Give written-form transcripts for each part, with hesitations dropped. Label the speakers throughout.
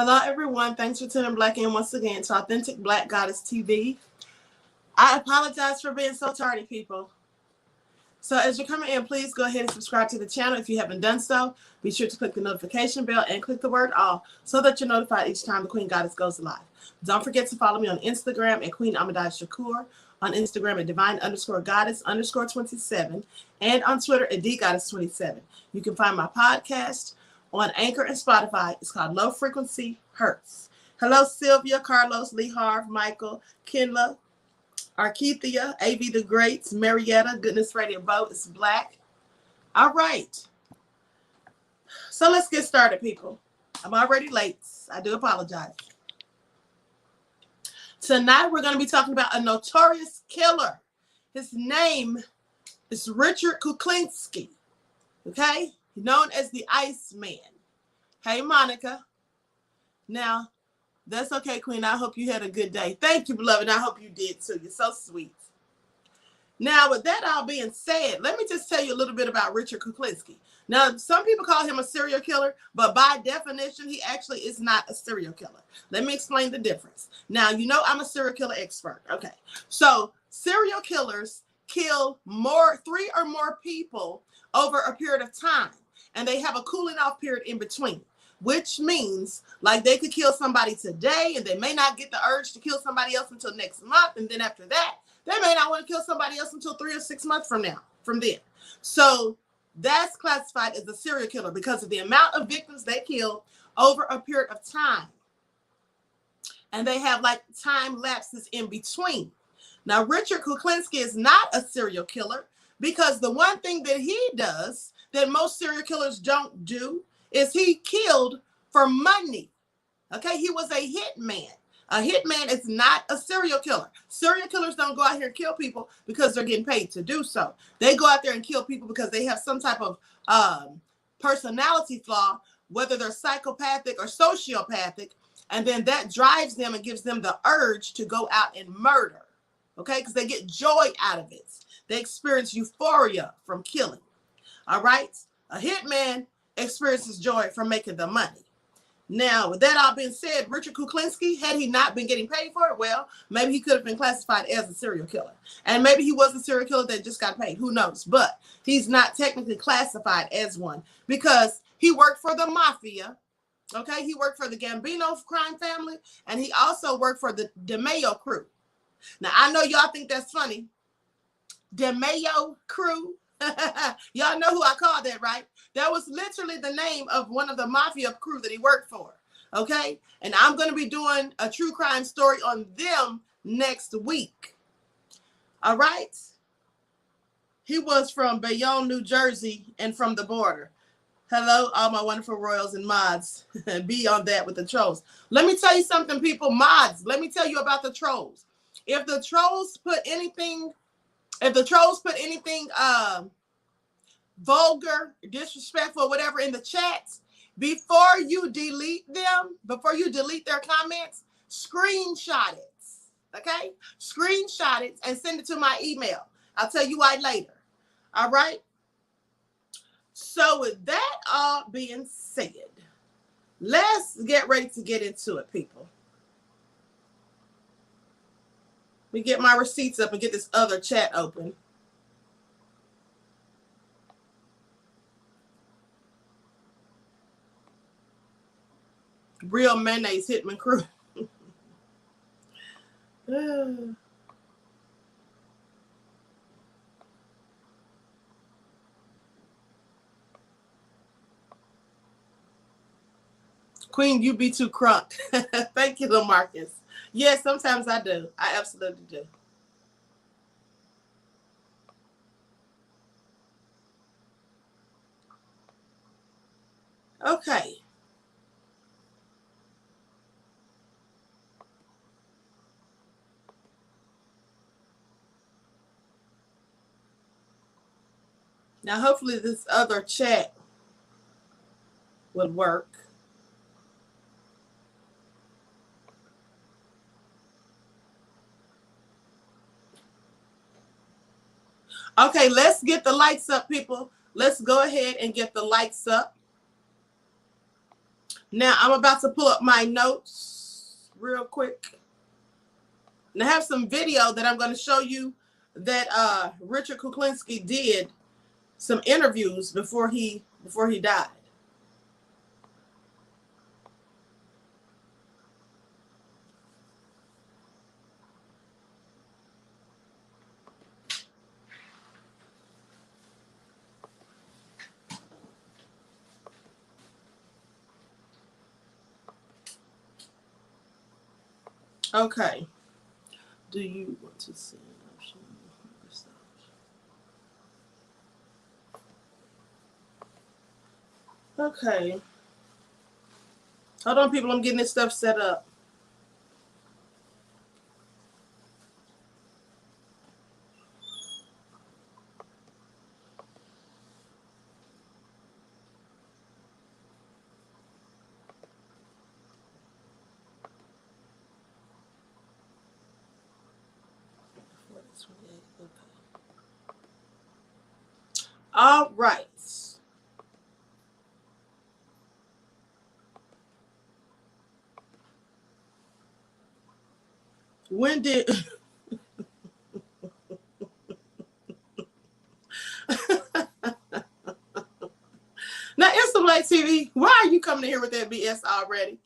Speaker 1: Hello, everyone. Thanks for tuning back in once again to Authentic Black Goddess TV. I apologize for being so tardy, people. So as you're coming in, please go ahead and subscribe to the channel if you haven't done so. Be sure to click the notification bell and click the word all so that you're notified each time the Queen Goddess goes live. Don't forget to follow me on Instagram at QueenAhmadiyyah, on Instagram at divine_goddess_27, and on Twitter at dgoddess27. You can find my podcast on Anchor and Spotify. It's called Low Frequency Hertz. Hello, Sylvia, Carlos, Lee Harv, Michael, Kenla, Arkeithia, AV the Greats, Marietta, Goodness Radio Boat is Black. All right. So let's get started, people. I'm already late. I do apologize. Tonight we're going to be talking about a notorious killer. His name is Richard Kuklinski. Okay? Known as the Iceman. Hey, Monica. Now, that's okay, Queen. I hope you had a good day. Thank you, beloved. I hope you did too. You're so sweet. Now, with that all being said, let me just tell you a little bit about Richard Kuklinski. Now, some people call him a serial killer, but by definition, he actually is not a serial killer. Let me explain the difference. Now, you know I'm a serial killer expert. Okay. So, serial killers kill 3 or more people over a period of time, and they have a cooling off period in between. Which means like they could kill somebody today and they may not get the urge to kill somebody else until next month. And then after that, they may not want to kill somebody else until 3 or 6 months from then. So that's classified as a serial killer because of the amount of victims they kill over a period of time. And they have like time lapses in between. Now, Richard Kuklinski is not a serial killer because the one thing that he does that most serial killers don't do is he killed for money. Okay, he was a hitman. A hitman is not a serial killer. Serial killers don't go out here and kill people because they're getting paid to do so. They go out there and kill people because they have some type of personality flaw, whether they're psychopathic or sociopathic, and then that drives them and gives them the urge to go out and murder. Okay, because they get joy out of it. They experience euphoria from killing. All right, a hitman experiences joy from making the money. Now, with that all being said, Richard Kuklinski, had he not been getting paid for it, well, maybe he could have been classified as a serial killer. And maybe he was a serial killer that just got paid. Who knows? But he's not technically classified as one because he worked for the Mafia. Okay, he worked for the Gambino crime family, and he also worked for the DeMayo crew. Now, I know y'all think that's funny. DeMayo crew. Y'all know who I call that, right? That was literally the name of one of the Mafia crew that he worked for. Okay, and I'm going to be doing a true crime story on them next week. All right. He was from Bayonne, New Jersey, and from the border. Hello, all my wonderful royals and mods. Be on that with the trolls. Let me tell you something, people. Mods, let me tell you about the trolls. If the trolls put anything vulgar, disrespectful, whatever in the chats, before you delete their comments, screenshot it. Okay? Screenshot it and send it to my email. I'll tell you why later. All right? So with that all being said, let's get ready to get into it, people. Let me get my receipts up and get this other chat open. Real mayonnaise Hitman crew. Queen, you be too crunk. Thank you, LaMarcus. Yes, sometimes I do. I absolutely do. Okay. Now, hopefully this other chat would work. Okay, let's get the lights up, people. Let's go ahead and get the lights up. Now, I'm about to pull up my notes real quick. And I have some video that I'm going to show you that Richard Kuklinski did some interviews before he died. Okay. Do you want to see an option? Okay. Hold on, people. I'm getting this stuff set up. All right. When did now Instant Black TV? Why are you coming in here with that BS already?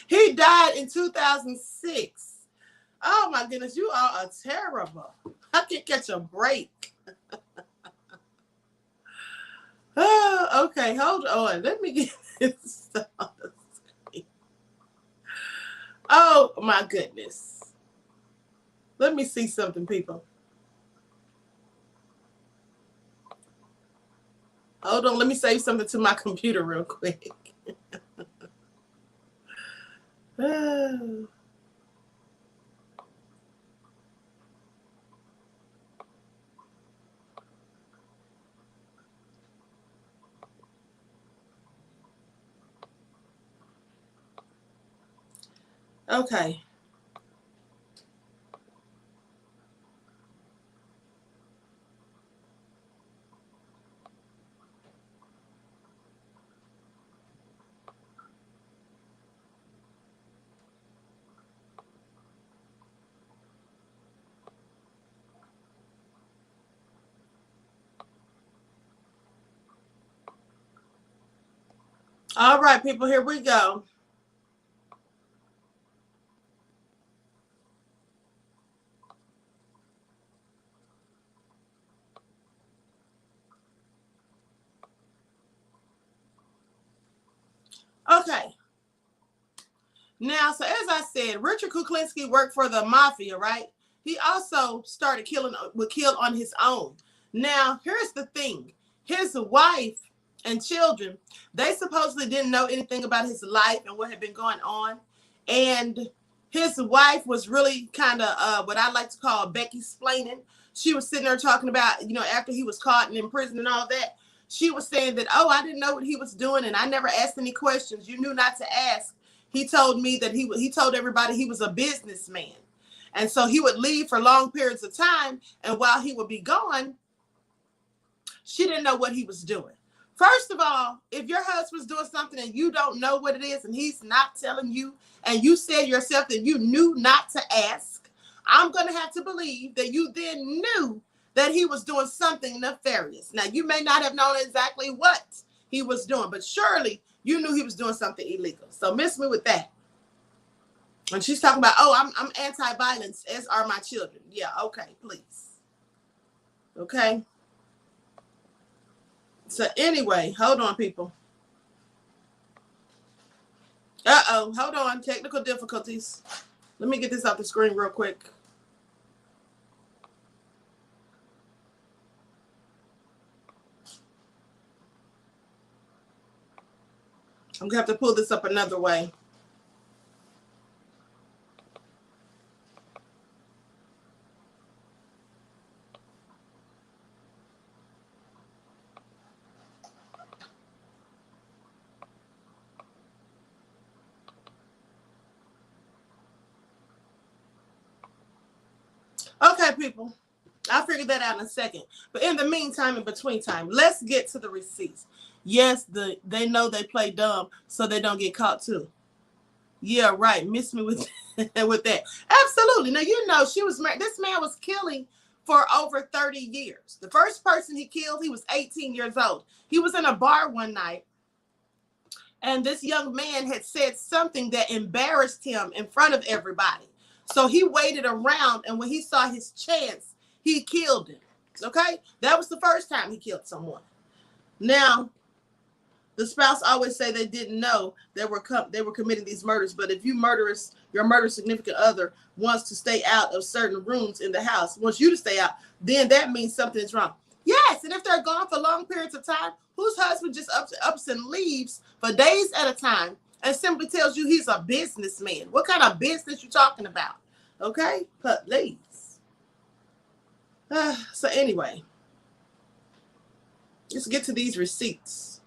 Speaker 1: He died in 2006. Oh my goodness, you all are terrible. I can't catch a break. Oh, okay, hold on. Let me get this on the screen. Oh my goodness. Let me see something, people. Hold on, let me save something to my computer real quick. Okay. All right, people, here we go. Okay. Now, so as I said, Richard Kuklinski worked for the Mafia, right? He also started would kill on his own. Now, here's the thing. His wife and children, they supposedly didn't know anything about his life and what had been going on. And his wife was really kind of what I like to call Becky-splaining. She was sitting there talking about, after he was caught and in prison and all that, she was saying that, oh, I didn't know what he was doing and I never asked any questions. You knew not to ask. He told me that he told everybody he was a businessman. And so he would leave for long periods of time. And while he would be gone, she didn't know what he was doing. First of all, if your husband's doing something and you don't know what it is and he's not telling you, and you said yourself that you knew not to ask, I'm going to have to believe that you then knew that he was doing something nefarious. Now, you may not have known exactly what he was doing, but surely you knew he was doing something illegal. So miss me with that. And she's talking about, oh, I'm anti-violence, as are my children. Yeah, okay, please. Okay. So anyway, hold on, people. Uh-oh, hold on. Technical difficulties. Let me get this off the screen real quick. I'm going to have to pull this up another way. Okay, people. I'll figure that out in a second. But in the meantime, in between time, let's get to the receipts. Yes, they know they play dumb, so they don't get caught too. Yeah, right. Miss me with with that. Absolutely. Now, you know, she was married. This man was killing for over 30 years. The first person he killed, he was 18 years old. He was in a bar one night, and this young man had said something that embarrassed him in front of everybody. So he waited around, and when he saw his chance, he killed him. Okay? That was the first time he killed someone. Now, the spouse always say they didn't know they were committing these murders. But if your murder significant other wants to stay out of certain rooms in the house, wants you to stay out, then that means something is wrong. Yes, and if they're gone for long periods of time, whose husband just ups and leaves for days at a time and simply tells you he's a businessman? What kind of business you talking about? Okay, please. So anyway, let's get to these receipts.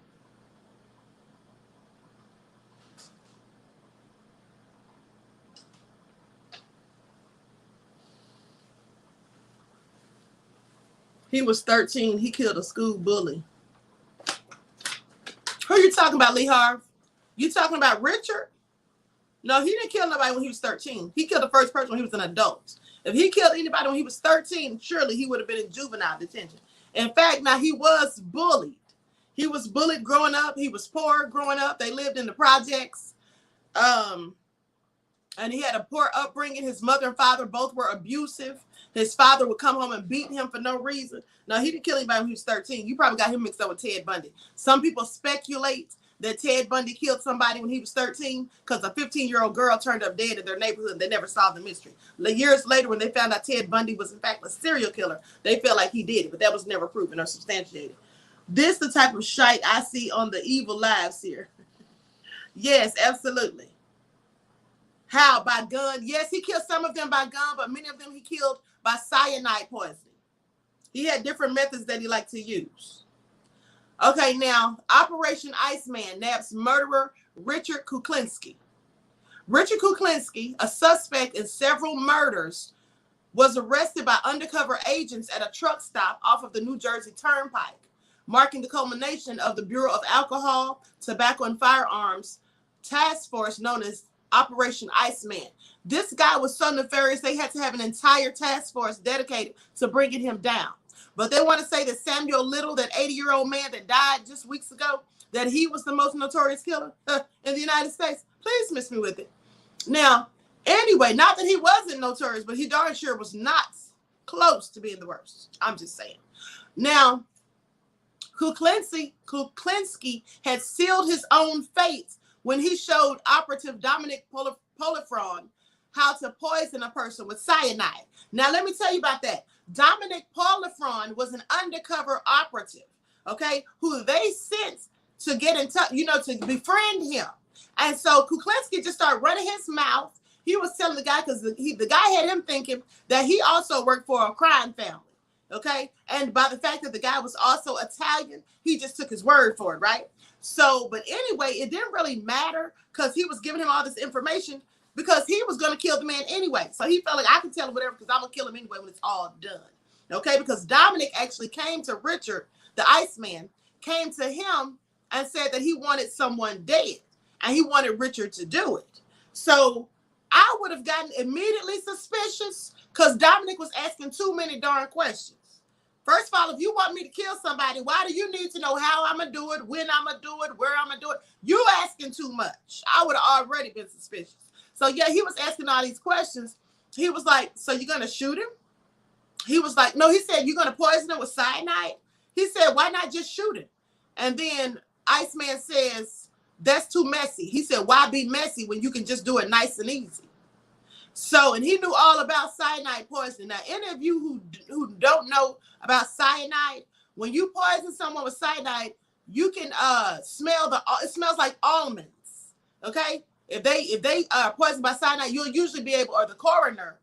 Speaker 1: He was 13. He killed a school bully. Who are you talking about, Lee Harv? You talking about Richard? No, he didn't kill nobody when he was 13. He killed the first person when he was an adult. If he killed anybody when he was 13, surely he would have been in juvenile detention. In fact, now he was bullied. He was bullied growing up. He was poor growing up. They lived in the projects. And he had a poor upbringing. His mother and father both were abusive. His father would come home and beat him for no reason. No, he didn't kill anybody when he was 13. You probably got him mixed up with Ted Bundy. Some people speculate that Ted Bundy killed somebody when he was 13 because a 15-year-old girl turned up dead in their neighborhood and they never solved the mystery. Years later, when they found out Ted Bundy was in fact a serial killer, they felt like he did it, but that was never proven or substantiated. This is the type of shite I see on the evil lives here. Yes, absolutely. How? By gun? Yes, he killed some of them by gun, but many of them he killed by cyanide poisoning. He had different methods that he liked to use. Okay, now, Operation Iceman nabs murderer Richard Kuklinski. Richard Kuklinski, a suspect in several murders, was arrested by undercover agents at a truck stop off of the New Jersey Turnpike, marking the culmination of the Bureau of Alcohol, Tobacco, and Firearms task force known as Operation Iceman. This guy was so nefarious, they had to have an entire task force dedicated to bringing him down. But they want to say that Samuel Little, that 80-year-old man that died just weeks ago, that he was the most notorious killer in the United States. Please miss me with it. Now, anyway, not that he wasn't notorious, but he darn sure was not close to being the worst. I'm just saying. Now, Kuklinski had sealed his own fate when he showed operative Dominic Polifron how to poison a person with cyanide. Now, let me tell you about that. Dominic Polifron was an undercover operative, okay, who they sent to get in touch, you know, to befriend him. And so Kuklinski just started running his mouth. He was telling the guy, because the guy had him thinking that he also worked for a crime family, okay? And by the fact that the guy was also Italian, he just took his word for it, right? So, but anyway, it didn't really matter because he was giving him all this information because he was going to kill the man anyway. So he felt like I can tell him whatever because I'm going to kill him anyway when it's all done. Okay, because Dominic actually came to Richard, the Iceman, came to him and said that he wanted someone dead and he wanted Richard to do it. So I would have gotten immediately suspicious because Dominic was asking too many darn questions. First of all, if you want me to kill somebody, why do you need to know how I'm going to do it, when I'm going to do it, where I'm going to do it? You asking too much. I would have already been suspicious. So, yeah, he was asking all these questions. He was like, so you're going to shoot him? He was like, no, he said, you're going to poison him with cyanide? He said, why not just shoot him? And then Iceman says, that's too messy. He said, why be messy when you can just do it nice and easy? So, and he knew all about cyanide poisoning. Now, any of you who don't know about cyanide, when you poison someone with cyanide, you can smell it smells like almonds, okay? If they are poisoned by cyanide, you'll usually be able, or the coroner,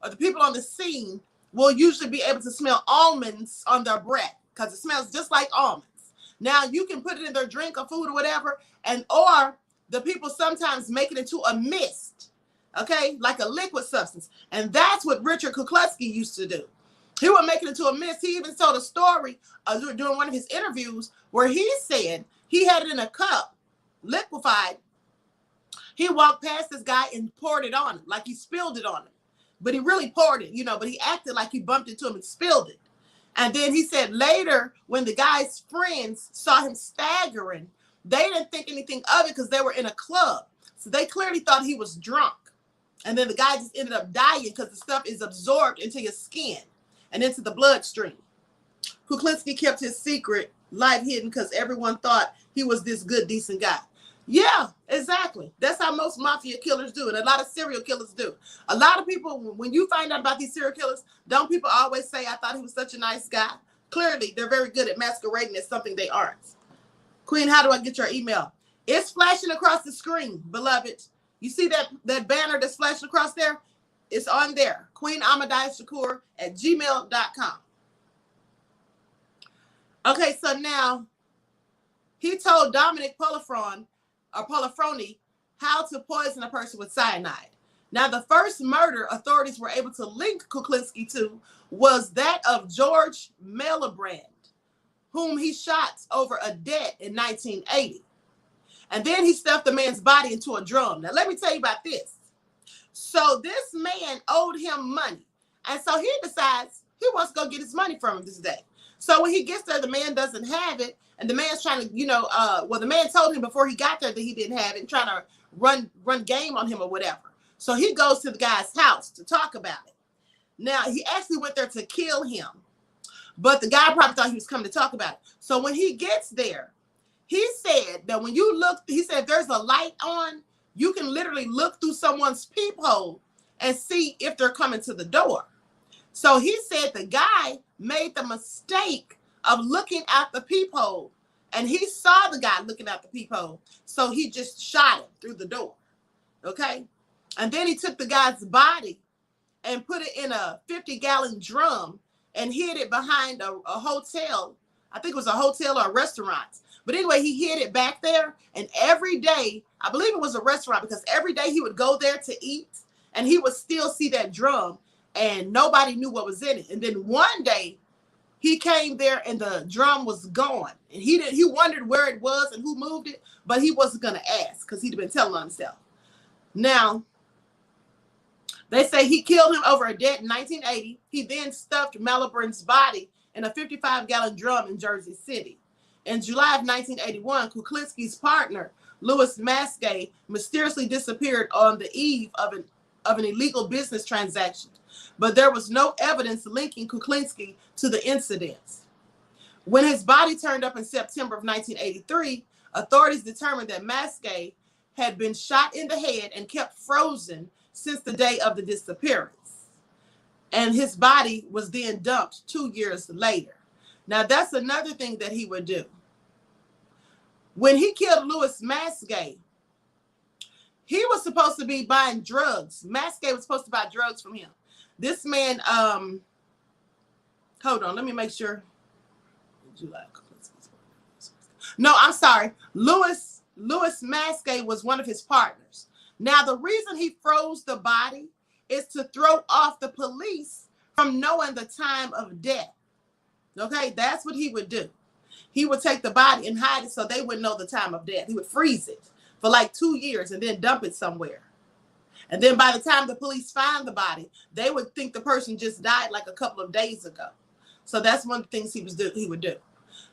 Speaker 1: or the people on the scene will usually be able to smell almonds on their breath because it smells just like almonds. Now, you can put it in their drink or food or whatever, or the people sometimes make it into a mist, okay, like a liquid substance. And that's what Richard Kuklinski used to do. He would make it into a mess. He even told a story during one of his interviews where he said he had it in a cup, liquefied. He walked past this guy and poured it on him, like he spilled it on him. But he really poured it, you know, but he acted like he bumped into him and spilled it. And then he said later, when the guy's friends saw him staggering, they didn't think anything of it because they were in a club. So they clearly thought he was drunk. And then the guy just ended up dying because the stuff is absorbed into your skin and into the bloodstream. Kuklinski kept his secret life hidden because everyone thought he was this good, decent guy. Yeah, exactly. That's how most mafia killers do, and a lot of serial killers do. A lot of people, when you find out about these serial killers, don't people always say, I thought he was such a nice guy? Clearly, they're very good at masquerading as something they aren't. Queen, how do I get your email? It's flashing across the screen, beloved. You see that banner that's flashing across there? It's on there. QueenAhmadiyyah at gmail.com. Okay, so now he told Dominic Polifrone how to poison a person with cyanide. Now, the first murder authorities were able to link Kuklinski to was that of George Melibrand, whom he shot over a debt in 1980. And then he stuffed the man's body into a drum. Now, let me tell you about this. So this man owed him money. And so he decides he wants to go get his money from him this day. So when he gets there, the man doesn't have it. And the man's trying to, the man told him before he got there that he didn't have it and trying to run game on him or whatever. So he goes to the guy's house to talk about it. Now, he actually went there to kill him. But the guy probably thought he was coming to talk about it. So when he gets there, he said that when you look, he said, if there's a light on, you can literally look through someone's peephole and see if they're coming to the door. So he said the guy made the mistake of looking out the peephole, and he saw the guy looking out the peephole. So he just shot him through the door. Okay. And then he took the guy's body and put it in a 50-gallon drum and hid it behind a hotel. I think it was a hotel or a restaurant. But anyway, he hid it back there. And every day, I believe it was a restaurant, because every day he would go there to eat and he would still see that drum and nobody knew what was in it. And then one day he came there and the drum was gone. And he wondered where it was and who moved it, but he wasn't going to ask because he'd been telling on himself. Now, they say he killed him over a debt in 1980. He then stuffed Melibrand's body in a 55-gallon drum in Jersey City. In July of 1981, Kuklinski's partner, Louis Maskey, mysteriously disappeared on the eve of an illegal business transaction, but there was no evidence linking Kuklinski to the incidents. When his body turned up in September of 1983, authorities determined that Maskey had been shot in the head and kept frozen since the day of the disappearance. And his body was then dumped 2 years later. Now, that's another thing that he would do. When he killed Louis Maskey, he was supposed to be buying drugs. Maskey was supposed to buy drugs from him. This man, hold on, let me make sure. No, I'm sorry. Louis Maskey was one of his partners. Now, the reason he froze the body is to throw off the police from knowing the time of death. Okay, that's what he would do. He would take the body and hide it so they wouldn't know the time of death. He would freeze it for like 2 years and then dump it somewhere. And then by the time the police find the body, they would think the person just died like a couple of days ago. So that's one of the things he would do.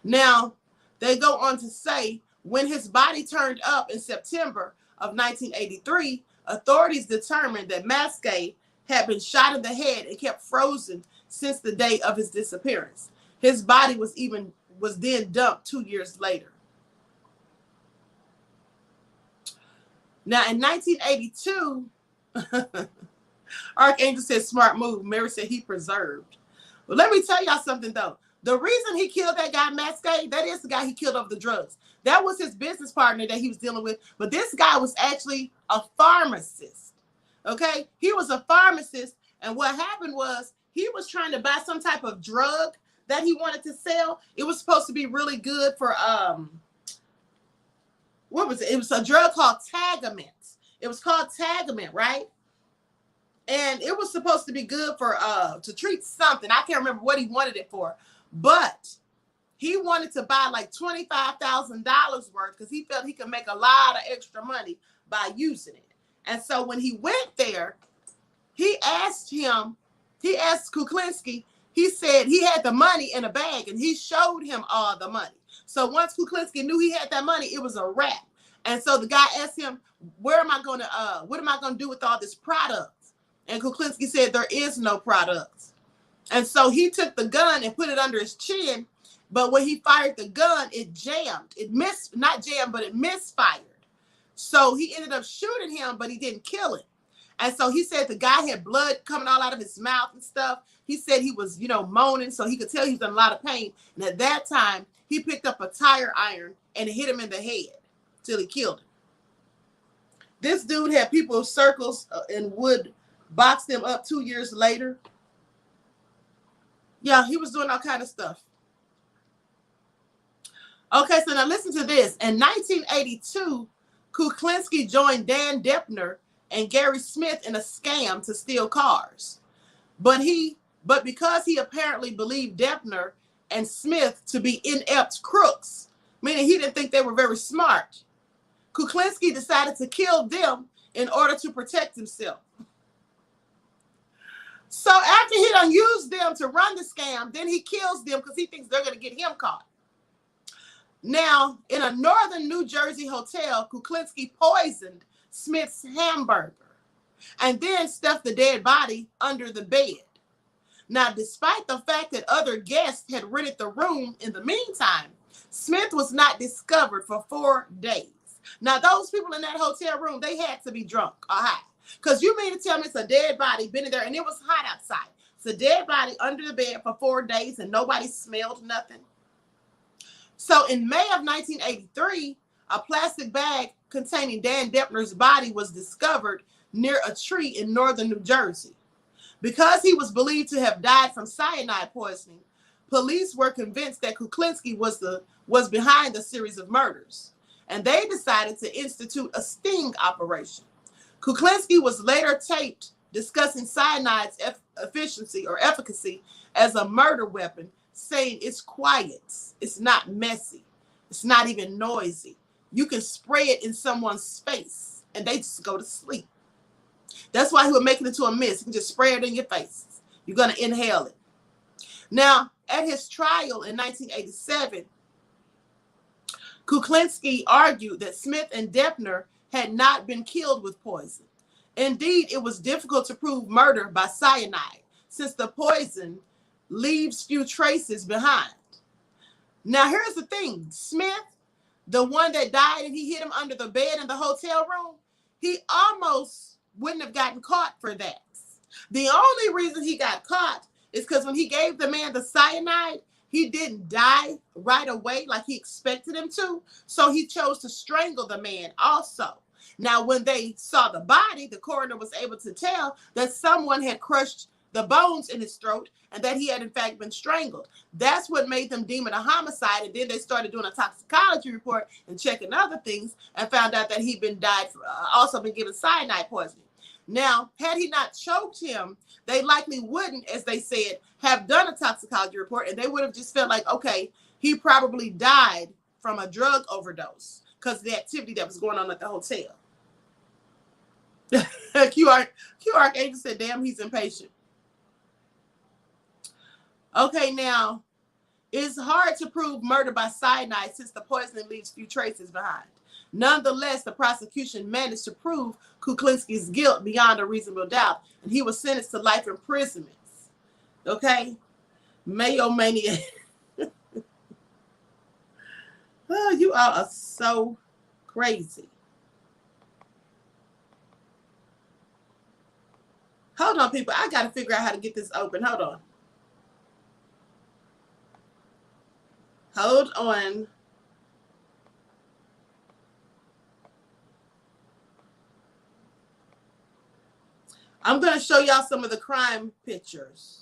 Speaker 1: Now, they go on to say when his body turned up in September of 1983, authorities determined that Maskey had been shot in the head and kept frozen since the day of his disappearance. His body was then dumped 2 years later. Now, in 1982, Archangel said, smart move. Mary said he preserved. Well, let me tell y'all something, though. The reason he killed that guy, Maskey, that is the guy he killed over the drugs. That was his business partner that he was dealing with. But this guy was actually a pharmacist. Okay? He was a pharmacist. And what happened was he was trying to buy some type of drug that he wanted to sell. It was supposed to be really good for, what was it? It was a drug called Tagament. It was called Tagament, right? And it was supposed to be good for to treat something. I can't remember what he wanted it for, but he wanted to buy like $25,000 worth because he felt he could make a lot of extra money by using it. And so when he went there, he asked Kuklinski, he said he had the money in a bag, and he showed him all the money. So once Kuklinski knew he had that money, it was a wrap. And so the guy asked him, what am I going to do with all this product? And Kuklinski said, there is no product. And so he took the gun and put it under his chin. But when he fired the gun, it jammed. It missed, not jammed, but it misfired. So he ended up shooting him, but he didn't kill him. And so he said the guy had blood coming all out of his mouth and stuff. He said he was, moaning, so he could tell he was in a lot of pain. And at that time, he picked up a tire iron and hit him in the head till he killed him. This dude had people circles and would box them up 2 years later. Yeah, he was doing all kind of stuff. Okay, so now listen to this. In 1982, Kuklinski joined Dan Deppner and Gary Smith in a scam to steal cars. But because he apparently believed Deppner and Smith to be inept crooks, meaning he didn't think they were very smart, Kuklinski decided to kill them in order to protect himself. So after he done used them to run the scam, then he kills them because he thinks they're going to get him caught. Now, in a northern New Jersey hotel, Kuklinski poisoned Smith's hamburger and then stuffed the dead body under the bed. Now, despite the fact that other guests had rented the room in the meantime, Smith was not discovered for 4 days. Now, those people in that hotel room, they had to be drunk or high. Because you mean to tell me it's a dead body been in there and it was hot outside. It's a dead body under the bed for 4 days and nobody smelled nothing. So in May of 1983, a plastic bag containing Dan Deppner's body was discovered near a tree in northern New Jersey. Because he was believed to have died from cyanide poisoning, police were convinced that Kuklinski was behind the series of murders, and they decided to institute a sting operation. Kuklinski was later taped discussing cyanide's efficacy as a murder weapon, saying it's quiet, it's not messy, it's not even noisy. You can spray it in someone's face and they just go to sleep. That's why he would make it into a mist. You can just spray it in your face. You're going to inhale it. Now, at his trial in 1987, Kuklinski argued that Smith and Deppner had not been killed with poison. Indeed, it was difficult to prove murder by cyanide, since the poison leaves few traces behind. Now, here's the thing. Smith, the one that died and he hit him under the bed in the hotel room, he almost wouldn't have gotten caught for that. The only reason he got caught is because when he gave the man the cyanide, he didn't die right away like he expected him to. So he chose to strangle the man also. Now, when they saw the body, the coroner was able to tell that someone had crushed the bones in his throat and that he had in fact been strangled. That's what made them deem it a homicide. And then they started doing a toxicology report and checking other things and found out that he'd been also been given cyanide poisoning. Now, had he not choked him, they likely wouldn't, as they said, have done a toxicology report, and they would have just felt like, okay, he probably died from a drug overdose because of the activity that was going on at the hotel. QR agent said, damn, he's impatient. Okay, now, it's hard to prove murder by cyanide since the poisoning leaves few traces behind. Nonetheless, the prosecution managed to prove Kuklinski's guilt beyond a reasonable doubt, and he was sentenced to life imprisonment. Okay? Mayo mania. Oh, you all are so crazy. Hold on, people. I got to figure out how to get this open. Hold on. Hold on. I'm going to show y'all some of the crime pictures.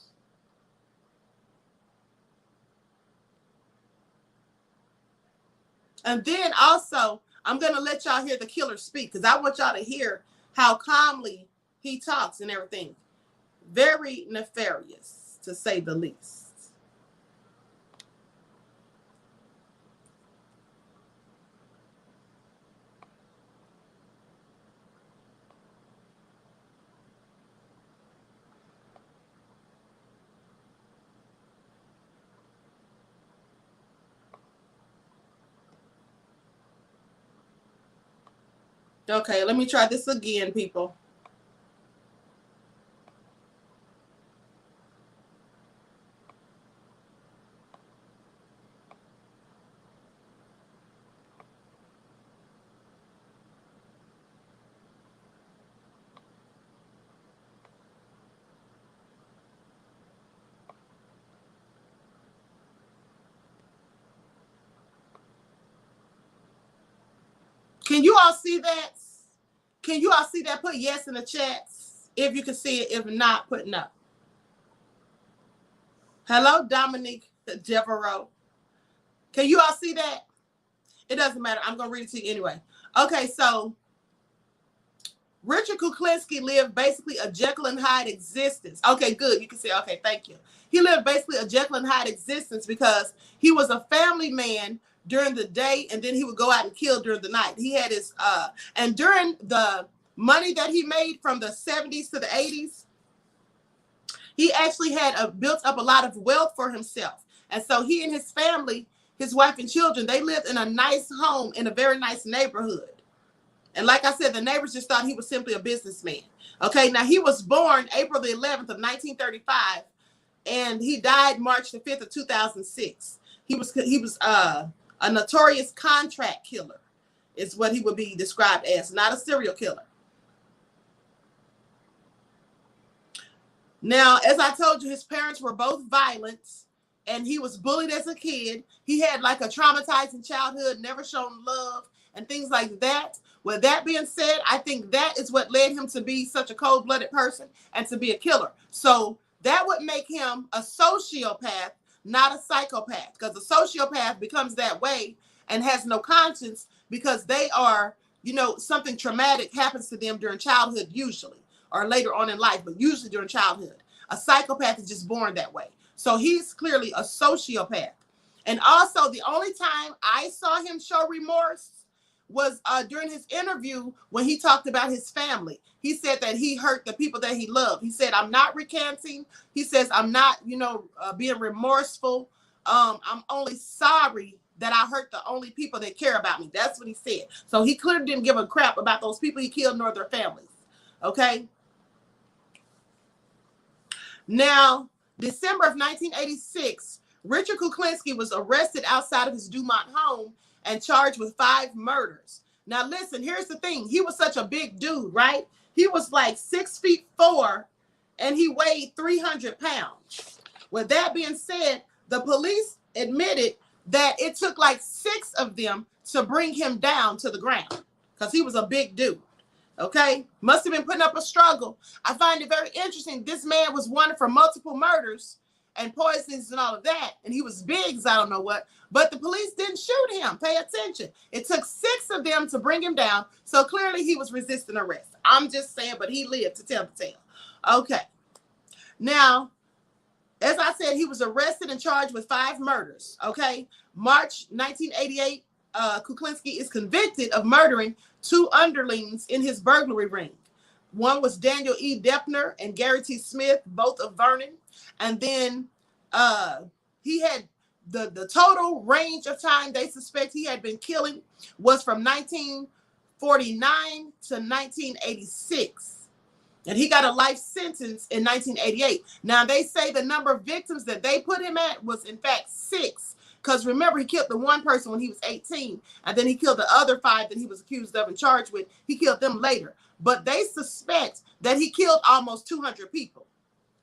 Speaker 1: And then also, I'm going to let y'all hear the killer speak because I want y'all to hear how calmly he talks and everything. Very nefarious, to say the least. Okay, let me try this again, people. Can you all see that? Can you all see that? Put yes in the chats if you can see it. If not, put no. Hello, Dominique Devereaux. Can you all see that? It doesn't matter. I'm going to read it to you anyway. Okay, so Richard Kuklinski lived basically a Jekyll and Hyde existence. Okay, good. You can see, okay, thank you. He lived basically a Jekyll and Hyde existence because he was a family man during the day, and then he would go out and kill during the night. He had his, and during the money that he made from the 70s to the 80s, he actually had built up a lot of wealth for himself. And so he and his family, his wife and children, they lived in a nice home in a very nice neighborhood. And like I said, the neighbors just thought he was simply a businessman. Okay, now he was born April the 11th of 1935, and he died March the 5th of 2006. He was a notorious contract killer, is what he would be described as, not a serial killer. Now, as I told you, his parents were both violent, and he was bullied as a kid. He had like a traumatizing childhood, never shown love, and things like that. With that being said, I think that is what led him to be such a cold-blooded person and to be a killer. So that would make him a sociopath, not a psychopath, because a sociopath becomes that way and has no conscience because they are, you know, something traumatic happens to them during childhood usually, or later on in life, but usually during childhood. A psychopath is just born that way. So he's clearly a sociopath. And also, the only time I saw him show remorse was during his interview when he talked about his family. He said that he hurt the people that he loved. He said, I'm not recanting. He says, I'm not, you know, being remorseful. I'm only sorry that I hurt the only people that care about me. That's what he said. So he clearly didn't give a crap about those people he killed nor their families. Okay. Now, December of 1986, Richard Kuklinski was arrested outside of his Dumont home and charged with 5 murders. Now, listen, here's the thing. He was such a big dude, right? He was like 6'4", and he weighed 300 pounds. With that being said, the police admitted that it took like 6 of them to bring him down to the ground because he was a big dude. Okay, must have been putting up a struggle. I find it very interesting. This man was wanted for multiple murders and poisonings and all of that, and he was big as I don't know what, but the police didn't shoot him. Pay attention. It took 6 of them to bring him down, so clearly he was resisting arrest. I'm just saying, but he lived to tell the tale. Okay, now, as I said, he was arrested and charged with 5 murders. Okay, March 1988, Kuklinski is convicted of murdering 2 underlings in his burglary ring. One was Daniel E. Deppner and Gary T. Smith, both of Vernon. And then he had the total range of time they suspect he had been killing was from 1949 to 1986. And he got a life sentence in 1988. Now, they say the number of victims that they put him at was, in fact, 6. Because remember, he killed the one person when he was 18. And then he killed the other 5 that he was accused of and charged with. He killed them later. But they suspect that he killed almost 200 people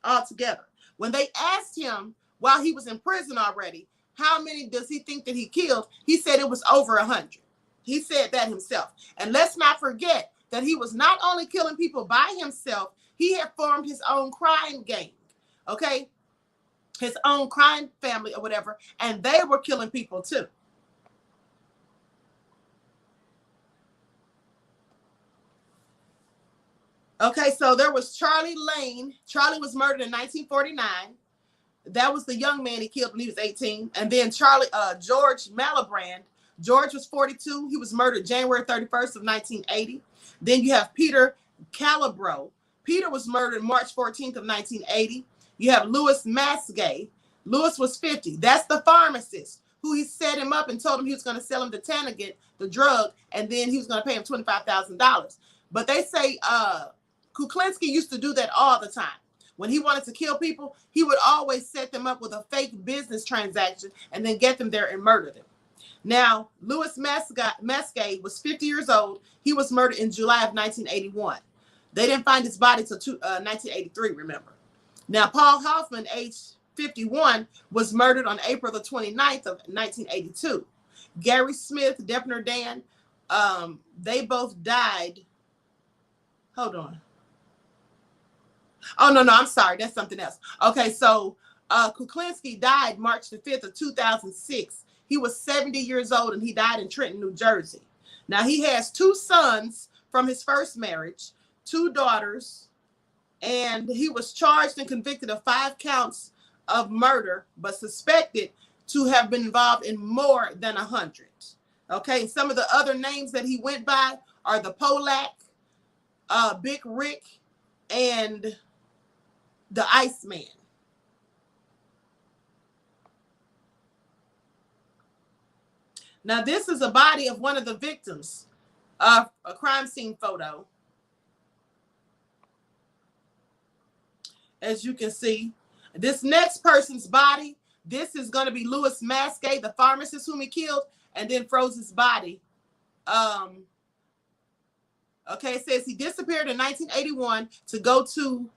Speaker 1: altogether. When they asked him while he was in prison already, how many does he think that he killed? He said it was over 100. He said that himself. And let's not forget that he was not only killing people by himself, he had formed his own crime gang, okay? His own crime family or whatever, and they were killing people too. Okay, so there was Charlie Lane. Charlie was murdered in 1949. That was the young man he killed when he was 18. And then George Malibrand. George was 42. He was murdered January 31st of 1980. Then you have Peter Calabro. Peter was murdered March 14th of 1980. You have Louis Masgay. Louis was 50. That's the pharmacist who he set him up and told him he was going to sell him the Tanagant, the drug, and then he was going to pay him $25,000. But they say Kuklinski used to do that all the time. When he wanted to kill people, he would always set them up with a fake business transaction and then get them there and murder them. Now, Louis Masgay was 50 years old. He was murdered in July of 1981. They didn't find his body until 1983, remember. Now, Paul Hoffman, age 51, was murdered on April the 29th of 1982. Gary Smith, Depner Dan, they both died. Hold on. Oh, no, I'm sorry. That's something else. Okay, so Kuklinski died March the 5th of 2006. He was 70 years old, and he died in Trenton, New Jersey. Now, he has 2 sons from his first marriage, 2 daughters, and he was charged and convicted of 5 counts of murder, but suspected to have been involved in more than 100. Okay, some of the other names that he went by are the Polak, Big Rick, and the Iceman. Now, this is a body of one of the victims, a crime scene photo. As you can see, this next person's body, this is going to be Louis Masgay, the pharmacist whom he killed, and then froze his body. Okay, it says he disappeared in 1981 to go to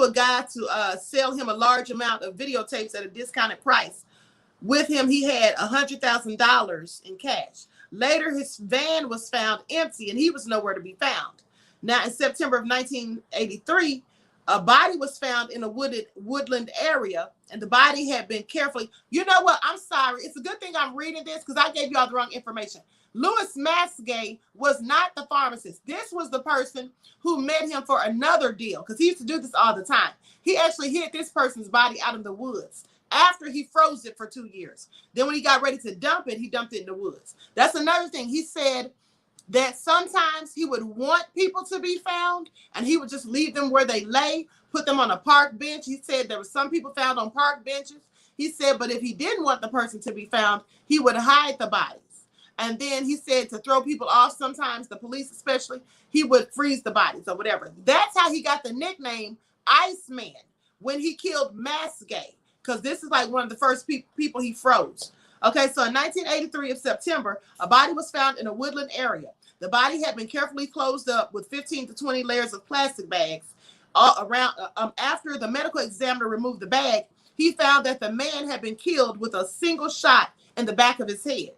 Speaker 1: a guy to sell him a large amount of videotapes at a discounted price. With him, he had $100,000 in cash. Later, his van was found empty, and he was nowhere to be found. Now, in September of 1983, a body was found in a woodland area, and the body had been carefully. You know what? I'm sorry. It's a good thing I'm reading this because I gave you all the wrong information. Louis Masgay was not the pharmacist. This was the person who met him for another deal, because he used to do this all the time. He actually hid this person's body out in the woods after he froze it for 2 years. Then when he got ready to dump it, he dumped it in the woods. That's another thing. He said that sometimes he would want people to be found, and he would just leave them where they lay, put them on a park bench. He said there were some people found on park benches. He said, but if he didn't want the person to be found, he would hide the bodies. And then he said to throw people off, sometimes the police especially, he would freeze the bodies or whatever. That's how he got the nickname Iceman when he killed Masgay, because this is like one of the first people he froze. Okay, so in 1983 of September, a body was found in a woodland area. The body had been carefully closed up with 15 to 20 layers of plastic bags. After the medical examiner removed the bag, he found that the man had been killed with a single shot in the back of his head.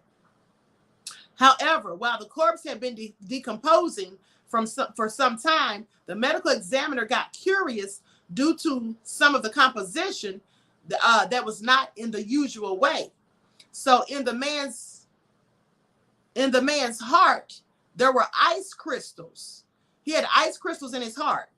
Speaker 1: However, while the corpse had been decomposing for some time, the medical examiner got curious due to some of the composition that was not in the usual way. So in the man's heart, there were ice crystals. He had ice crystals in his heart.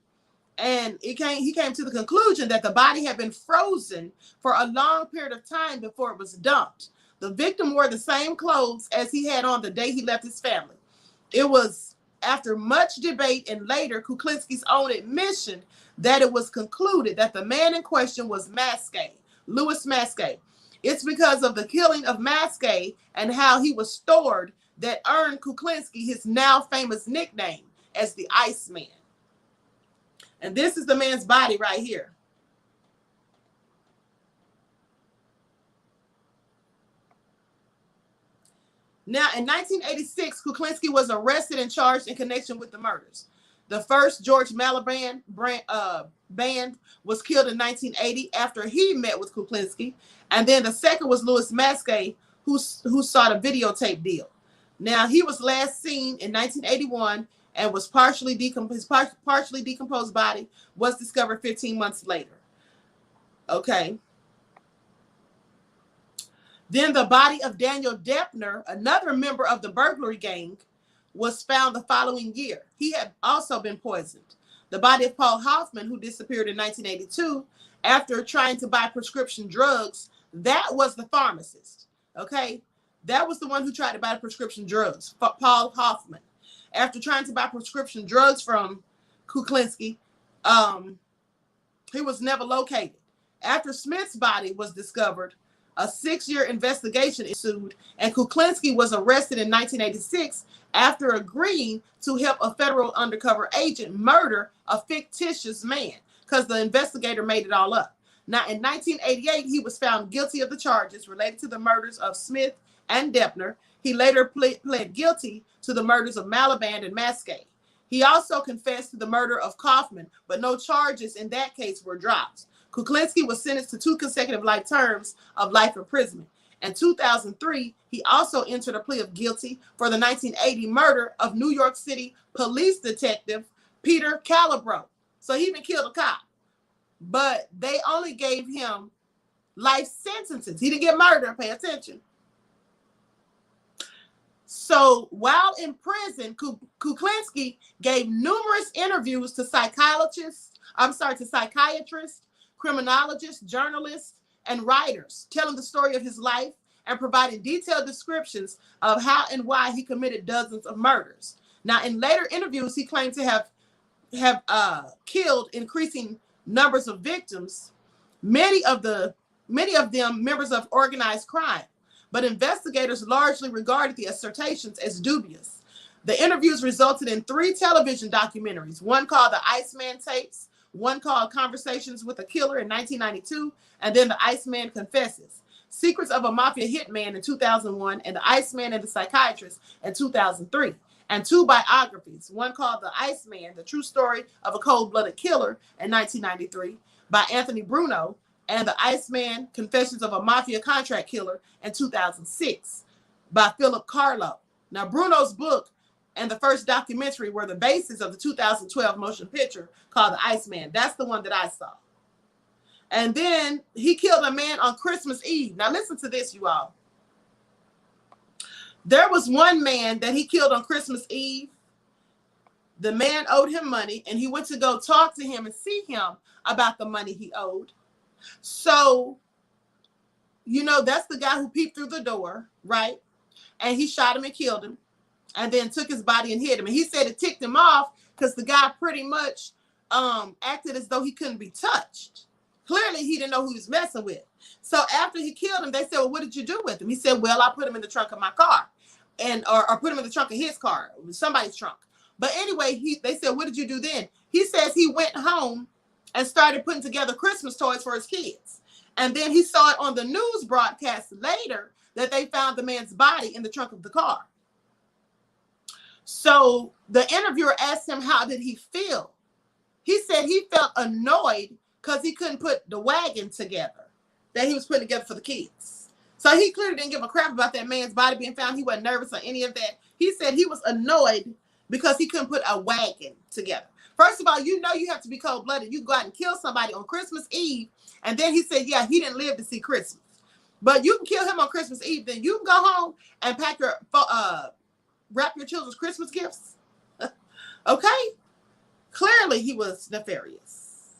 Speaker 1: And he came to the conclusion that the body had been frozen for a long period of time before it was dumped. The victim wore the same clothes as he had on the day he left his family. It was after much debate and later Kuklinski's own admission that it was concluded that the man in question was Masgay, Louis Masgay. It's because of the killing of Masgay and how he was stored that earned Kuklinski his now famous nickname as the Iceman. And this is the man's body right here. Now, in 1986, Kuklinski was arrested and charged in connection with the murders. The first, George Malibrand band, was killed in 1980 after he met with Kuklinski. And then the second was Louis Masgay, who sought a videotape deal. Now, he was last seen in 1981 and was partially decomposed body was discovered 15 months later. Okay. Then the body of Daniel Depner, another member of the burglary gang, was found the following year. He had also been poisoned. The body of Paul Hoffman, who disappeared in 1982 after trying to buy prescription drugs, that was the pharmacist, okay? That was the one who tried to buy prescription drugs, Paul Hoffman. After trying to buy prescription drugs from Kuklinski, he was never located. After Smith's body was discovered, a 6-year investigation ensued, and Kuklinski was arrested in 1986 after agreeing to help a federal undercover agent murder a fictitious man, because the investigator made it all up. Now, in 1988, he was found guilty of the charges related to the murders of Smith and Deppner. He later pled guilty to the murders of Maliband and Masquet. He also confessed to the murder of Kaufman, but no charges in that case were dropped. Kuklinski was sentenced to 2 consecutive life terms of life imprisonment. In 2003, he also entered a plea of guilty for the 1980 murder of New York City police detective Peter Calabro. So he even killed a cop, but they only gave him life sentences. He didn't get murdered, pay attention. So while in prison, Kuklinski gave numerous interviews to psychiatrists, criminologists, journalists, and writers, telling the story of his life and providing detailed descriptions of how and why he committed dozens of murders. Now, in later interviews, he claimed to have killed increasing numbers of victims, many of them members of organized crime. But investigators largely regarded the assertions as dubious. The interviews resulted in 3 television documentaries, one called The Iceman Tapes, one called Conversations with a Killer in 1992, and then The Iceman Confesses, Secrets of a Mafia Hitman in 2001, and The Iceman and the Psychiatrist in 2003, and 2 biographies, one called The Iceman, The True Story of a Cold-Blooded Killer in 1993 by Anthony Bruno, and The Iceman, Confessions of a Mafia Contract Killer in 2006 by Philip Carlo. Now, Bruno's book and the first documentary were the basis of the 2012 motion picture called The Iceman. That's the one that I saw. And then he killed a man on Christmas Eve. Now, listen to this, you all. There was one man that he killed on Christmas Eve. The man owed him money, and he went to go talk to him and see him about the money he owed. So, you know, that's the guy who peeped through the door, right? And he shot him and killed him, and then took his body and hid him. And he said it ticked him off because the guy pretty much acted as though he couldn't be touched. Clearly, he didn't know who he was messing with. So after he killed him, they said, well, what did you do with him? He said, well, I put him in the trunk of my car, and or put him in the trunk of his car, somebody's trunk. But anyway, they said, what did you do then? He says he went home and started putting together Christmas toys for his kids. And then he saw it on the news broadcast later that they found the man's body in the trunk of the car. So the interviewer asked him, how did he feel? He said he felt annoyed because he couldn't put the wagon together that he was putting together for the kids. So he clearly didn't give a crap about that man's body being found. He wasn't nervous or any of that. He said he was annoyed because he couldn't put a wagon together. First of all, you know you have to be cold-blooded. You go out and kill somebody on Christmas Eve. And then he said, yeah, he didn't live to see Christmas. But you can kill him on Christmas Eve. Then you can go home and wrap your children's Christmas gifts. Okay? Clearly, he was nefarious.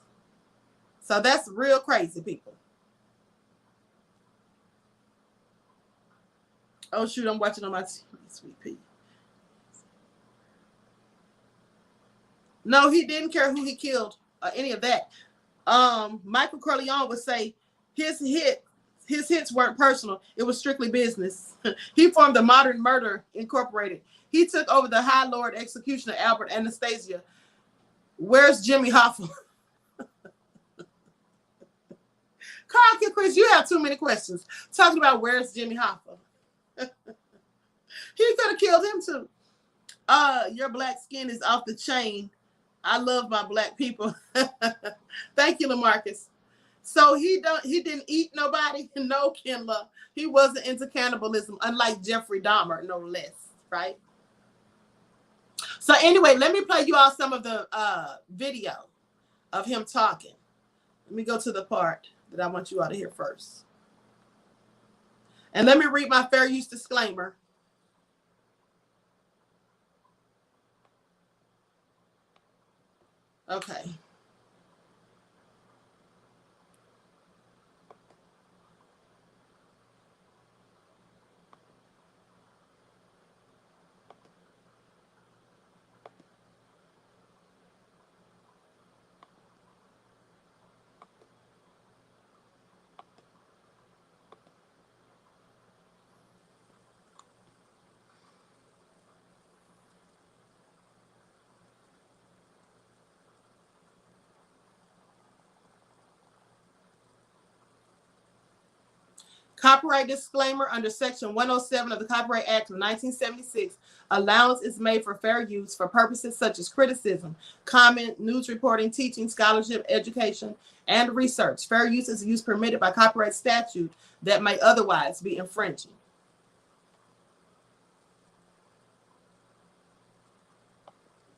Speaker 1: So that's real crazy, people. Oh, shoot, I'm watching on my TV, sweet pea. No, he didn't care who he killed or any of that. Michael Corleone would say his hits weren't personal. It was strictly business. He formed the Modern Murder Incorporated. He took over the High Lord executioner Albert Anastasia. Where's Jimmy Hoffa? Carl Chris, you have too many questions. Talking about where's Jimmy Hoffa? He could have killed him too. Your black skin is off the chain. I love my black people. Thank you, LaMarcus. So he didn't eat nobody. No, Kenla. He wasn't into cannibalism, unlike Jeffrey Dahmer, no less, right? So anyway, let me play you all some of the video of him talking. Let me go to the part that I want you all to hear first. And let me read my fair use disclaimer. Okay. Copyright disclaimer under Section 107 of the Copyright Act of 1976. Allowance is made for fair use for purposes such as criticism, comment, news reporting, teaching, scholarship, education, and research. Fair use is use permitted by copyright statute that may otherwise be infringing.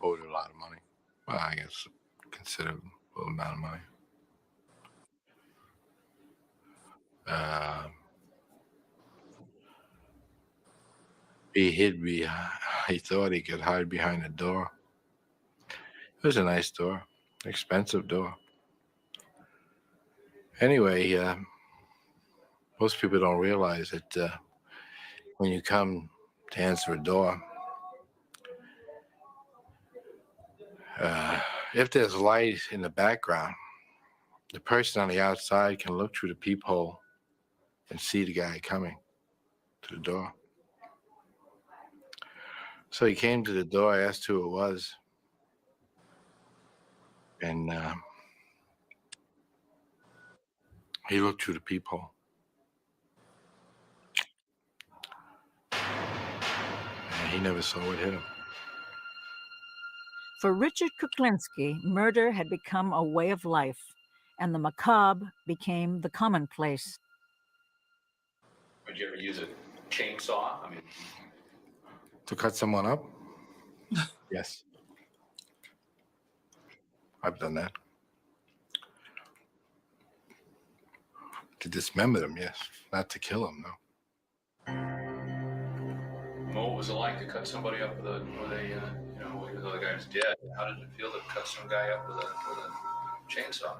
Speaker 2: Owed a lot of money. Well, I guess considerable amount of money. He thought he could hide behind the door. It was a nice door, expensive door. Anyway, most people don't realize that when you come to answer a door, if there's light in the background, the person on the outside can look through the peephole and see the guy coming to the door. So he came to the door, I asked who it was, and he looked through the peephole. And he never saw what hit him.
Speaker 3: For Richard Kuklinski, murder had become a way of life, and the macabre became the commonplace.
Speaker 4: Would you ever use a chainsaw? I mean,
Speaker 2: To cut someone up? Yes. I've done that. To dismember them, yes. Not to kill them, no.
Speaker 4: what was it like to cut somebody up with a even though the guy was dead? How did it feel to cut some guy up with a chainsaw?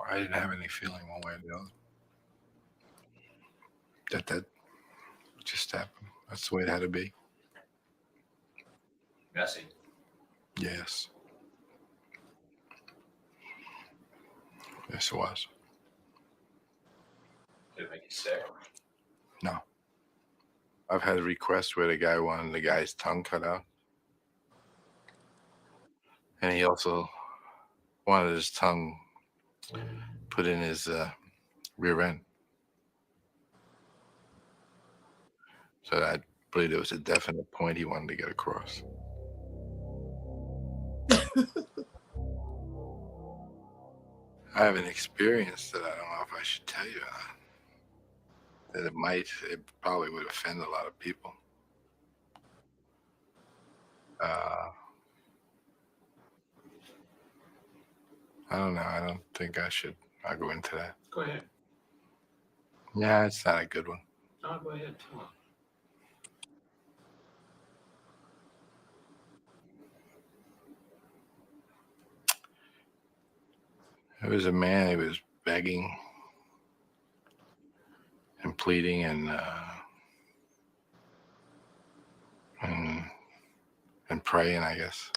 Speaker 2: I didn't have any feeling one way or the other. That just happened. That's the way it had to be.
Speaker 4: Messy.
Speaker 2: Yes. Yes, it was.
Speaker 4: Did it make you sick?
Speaker 2: No. I've had requests where the guy wanted the guy's tongue cut out. And he also wanted his tongue put in his rear end. So I believe there was a definite point he wanted to get across. I haven't experienced it. I don't know if I should tell you that it probably would offend a lot of people. I don't know. I don't think I should. I'll go into that.
Speaker 4: Go ahead.
Speaker 2: Yeah, it's not a good one.
Speaker 4: No, go ahead. Come on.
Speaker 2: There was a man, he was begging and pleading and praying, I guess.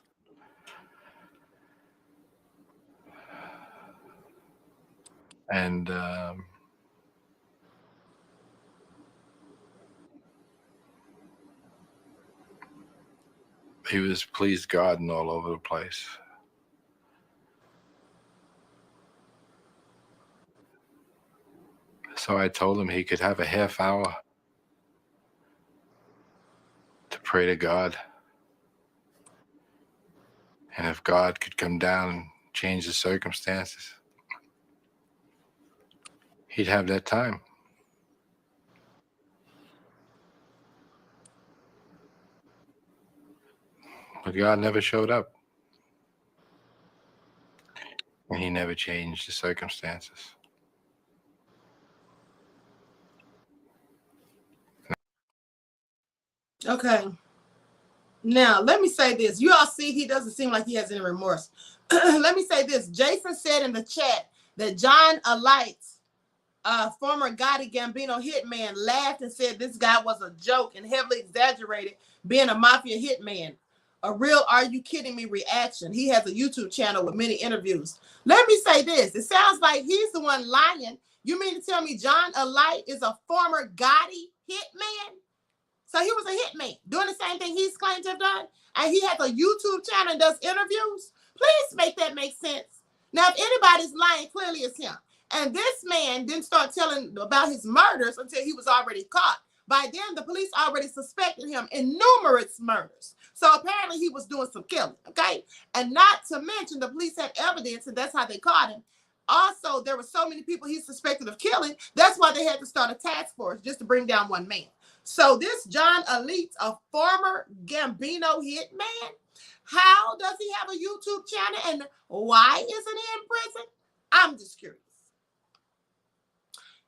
Speaker 2: And he was pleased God and all over the place. So I told him he could have a half hour to pray to God. And if God could come down and change the circumstances, he'd have that time. But God never showed up. And he never changed the circumstances.
Speaker 1: Okay. Now, let me say this. You all see he doesn't seem like he has any remorse. Let me say this. Jason said in the chat that John Alight, former Gotti Gambino hitman, laughed and said this guy was a joke and heavily exaggerated being a mafia hitman. A real "are you kidding me" reaction. He has a YouTube channel with many interviews. Let me say this. It sounds like he's the one lying. You mean to tell me John Alight is a former Gotti hitman? So he was a hitman doing the same thing he's claimed to have done. And he has a YouTube channel and does interviews. Please make that make sense. Now, if anybody's lying, clearly it's him. And this man didn't start telling about his murders until he was already caught. By then, the police already suspected him in numerous murders. So apparently he was doing some killing, okay? And not to mention the police had evidence, and that's how they caught him. Also, there were so many people he suspected of killing. That's why they had to start a task force just to bring down one man. So this John Alight, a former Gambino hitman, how does he have a YouTube channel and why isn't he in prison? I'm just curious.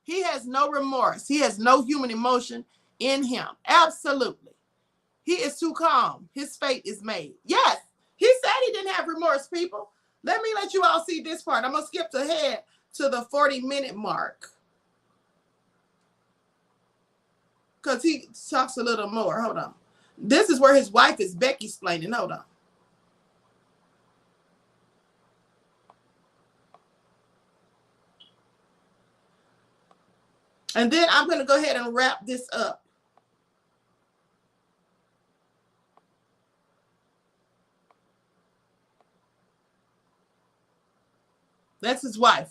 Speaker 1: He has no remorse. He has no human emotion in him. Absolutely. He is too calm. His fate is made. Yes, he said he didn't have remorse, people. Let me let you all see this part. I'm going to skip ahead to the 40-minute mark, because he talks a little more. Hold on. This is where his wife is Becky explaining. Hold on. And then I'm going to go ahead and wrap this up. That's his wife.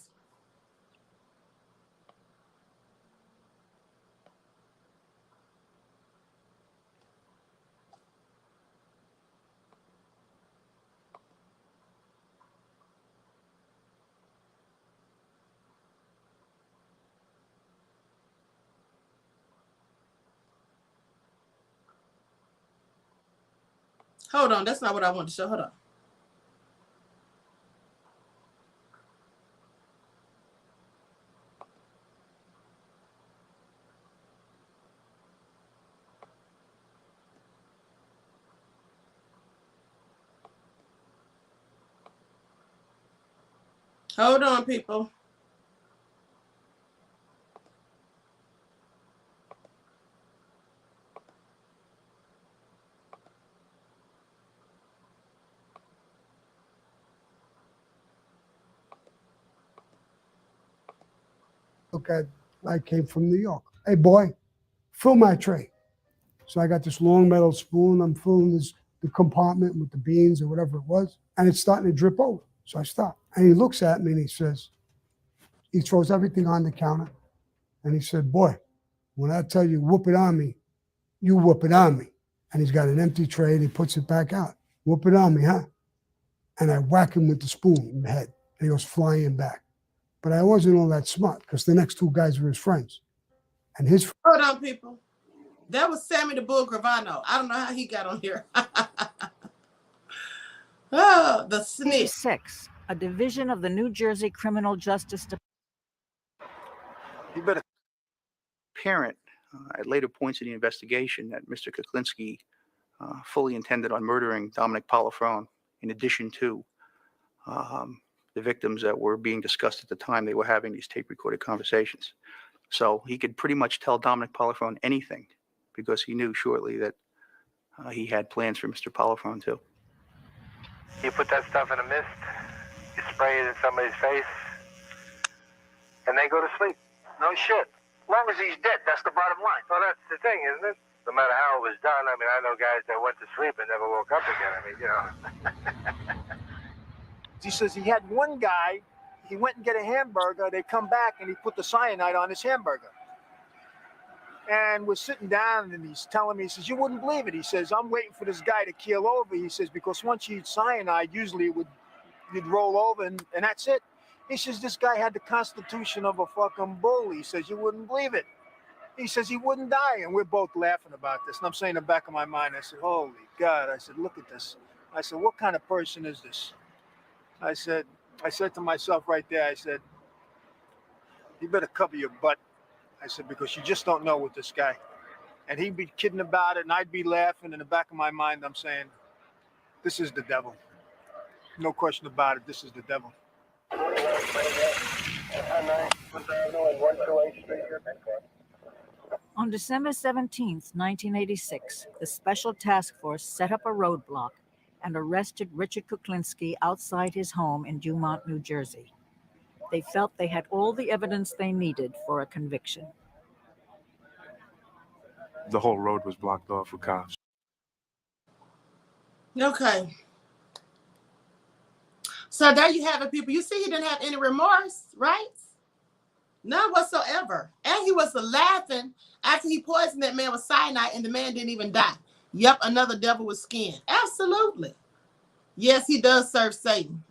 Speaker 1: Hold on, that's not what I want to show. Hold on. Hold on, people.
Speaker 5: Look at, I came from New York. Hey, boy, fill my tray. So I got this long metal spoon. I'm filling the compartment with the beans or whatever it was, and it's starting to drip over. So I stop. And he looks at me and he says, he throws everything on the counter. And he said, boy, when I tell you whoop it on me, you whoop it on me. And he's got an empty tray and he puts it back out. Whoop it on me, huh? And I whack him with the spoon in the head. And he goes flying back. But I wasn't all that smart because the next two guys were his friends. And his
Speaker 1: Hold on, people. That was Sammy the Bull Gravano. I don't know how he got on here. Oh, the snitch.
Speaker 3: 6, a division of the New Jersey Criminal Justice Department.
Speaker 6: You better parent at later points in the investigation that Mr. Kuklinski fully intended on murdering Dominic Polifrone in addition to the victims that were being discussed at the time they were having these tape recorded conversations. So he could pretty much tell Dominic Polifrone anything because he knew shortly that he had plans for Mr. Polifrone too.
Speaker 7: You put that stuff in a mist, you spray it in somebody's face, and they go to sleep. No shit. As long as he's dead, that's the bottom line. Well, that's the thing, isn't it? No matter how it was done. I mean, I know guys that went to sleep and never woke up again. I mean, you know.
Speaker 8: He says he had one guy, he went and get a hamburger, they come back and he put the cyanide on his hamburger. And we're sitting down and he's telling me, he says, you wouldn't believe it. He says, I'm waiting for this guy to keel over. He says, because once you eat cyanide, usually you'd roll over and that's it. He says, this guy had the constitution of a fucking bull. He says, you wouldn't believe it. He says, he wouldn't die. And we're both laughing about this. And I'm saying in the back of my mind, I said, holy God. I said, look at this. I said, what kind of person is this? I said to myself right there, I said, you better cover your butt. I said, because you just don't know with this guy. And he'd be kidding about it, and I'd be laughing. In the back of my mind, I'm saying, this is the devil. No question about it, this is the devil.
Speaker 3: On December 17th, 1986, the Special Task Force set up a roadblock and arrested Richard Kuklinski outside his home in Dumont, New Jersey. They felt they had all the evidence they needed for a conviction.
Speaker 9: The whole road was blocked off with cops.
Speaker 1: Okay. So there you have it, people. You see he didn't have any remorse, right? None whatsoever. And he was laughing after he poisoned that man with cyanide and the man didn't even die. Yep, another devil with skin. Absolutely. Yes, he does serve Satan.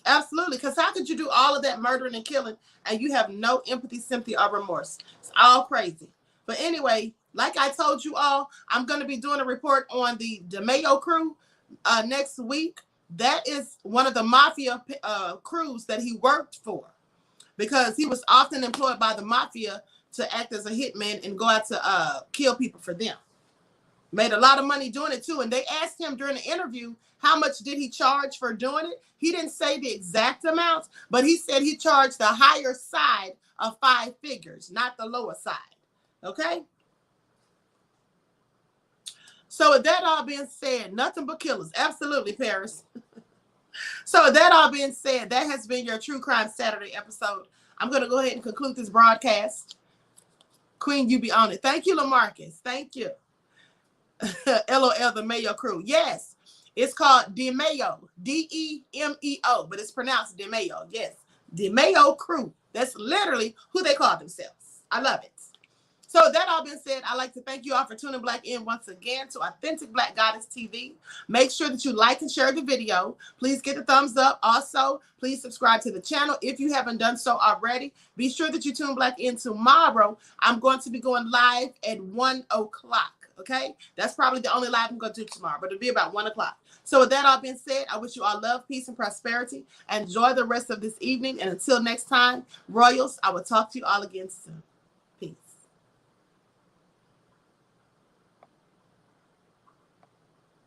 Speaker 1: Absolutely. Because how could you do all of that murdering and killing and you have no empathy, sympathy, or remorse? It's all crazy. But anyway, like I told you all, I'm going to be doing a report on the DeMayo crew next week. That is one of the Mafia crews that he worked for, because he was often employed by the Mafia to act as a hitman and go out to kill people for them. Made a lot of money doing it too. And they asked him during the interview, how much did he charge for doing it? He didn't say the exact amount, but he said he charged the higher side of 5 figures, not the lower side. Okay? So with that all being said, nothing but killers. Absolutely, Paris. So with that all being said, that has been your True Crime Saturday episode. I'm going to go ahead and conclude this broadcast. Queen, you be on it. Thank you, LaMarcus. Thank you. LOL, the Mayo crew. Yes, it's called DeMayo. D-E-M-E-O, but it's pronounced DeMayo. Yes, DeMayo crew. That's literally who they call themselves. I love it. So that all being said, I'd like to thank you all for tuning back in once again to Authentic Black Goddess TV. Make sure that you like and share the video. Please get the thumbs up. Also, please subscribe to the channel if you haven't done so already. Be sure that you tune back in tomorrow. I'm going to be going live at 1 o'clock. Okay, that's probably the only live I'm going to do tomorrow, but it'll be about 1 o'clock. So with that all being said, I wish you all love, peace, and prosperity. Enjoy the rest of this evening. And until next time, Royals, I will talk to you all again soon.